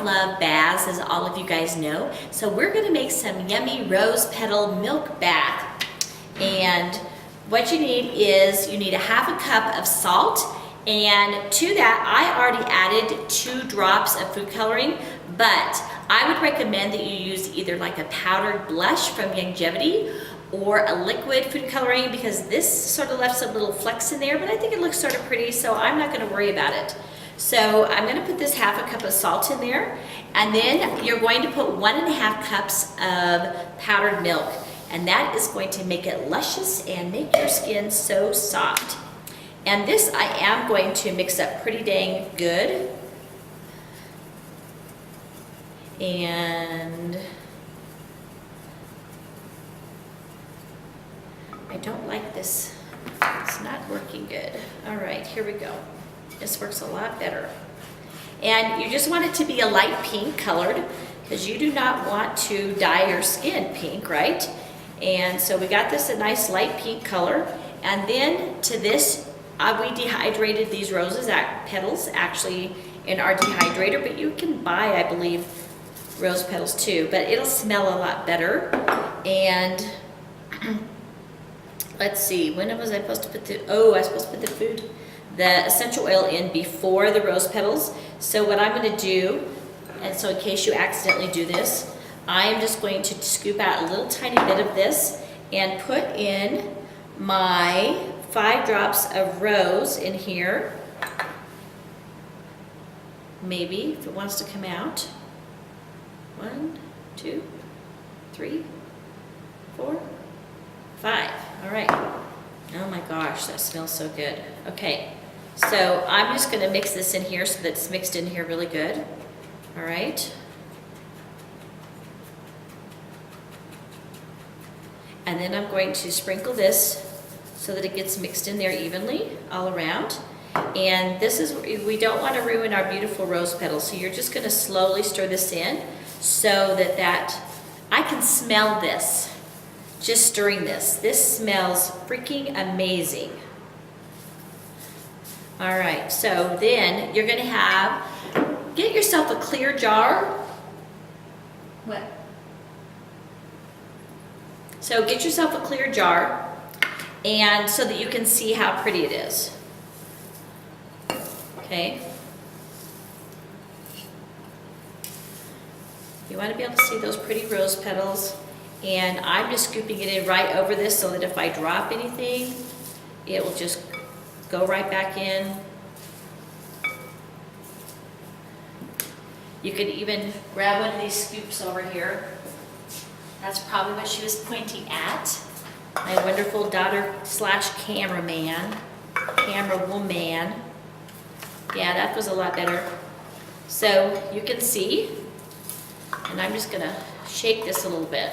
love baths, as all of you guys know. So we're gonna make some yummy rose petal milk bath. And what you need is, you need a half a cup of salt. And to that, I already added 2 drops of food coloring, but I would recommend that you use either like a powdered blush from Longevity or a liquid food coloring, because this sort of left some little flecks in there, but I think it looks sort of pretty, so I'm not gonna worry about it. So I'm gonna put this half a cup of salt in there, and then you're going to put 1.5 cups of powdered milk, and that is going to make it luscious and make your skin so soft. And this I am going to mix up pretty dang good. And I don't like this. It's not working good. All right, here we go. This works a lot better. And you just want it to be a light pink colored, because you do not want to dye your skin pink, right? And so we got this a nice light pink color. And then to this, we dehydrated these roses petals actually in our dehydrator, but you can buy, I believe, rose petals too, but it'll smell a lot better. And let's see, when was I supposed to put I was supposed to put the essential oil in before the rose petals. So what I'm gonna do, and so in case you accidentally do this, I am just going to scoop out a little tiny bit of this and put in my 5 drops of rose in here. Maybe, if it wants to come out. 1, 2, 3, 4, 5. All right. Oh my gosh, that smells so good. Okay, so I'm just gonna mix this in here so that it's mixed in here really good. All right. And then I'm going to sprinkle this so that it gets mixed in there evenly all around. And this is, we don't want to ruin our beautiful rose petals, so you're just gonna slowly stir this in so that I can smell this. Just stirring this. This smells freaking amazing. All right, so then you're gonna get yourself a clear jar. What? So get yourself a clear jar, and so that you can see how pretty it is. Okay. You want to be able to see those pretty rose petals. And I'm just scooping it in right over this so that if I drop anything, it will just go right back in. You could even grab one of these scoops over here. That's probably what she was pointing at. My wonderful daughter / camera woman. Yeah, that was a lot better. So you can see, and I'm just gonna shake this a little bit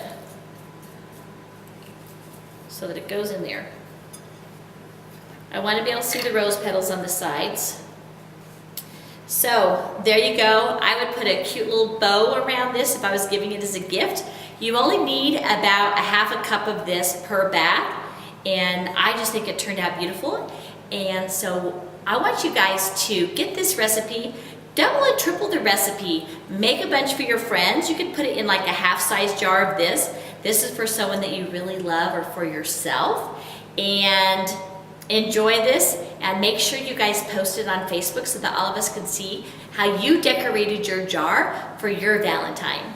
so that it goes in there. I want to be able to see the rose petals on the sides. So there you go. I would put a cute little bow around this if I was giving it as a gift. You only need about a half a cup of this per bath, and I just think it turned out beautiful. And so I want you guys to get this recipe, double and triple the recipe, make a bunch for your friends. You could put it in like a half-size jar of this. This is for someone that you really love or for yourself. And enjoy this, and make sure you guys post it on Facebook so that all of us can see how you decorated your jar for your Valentine.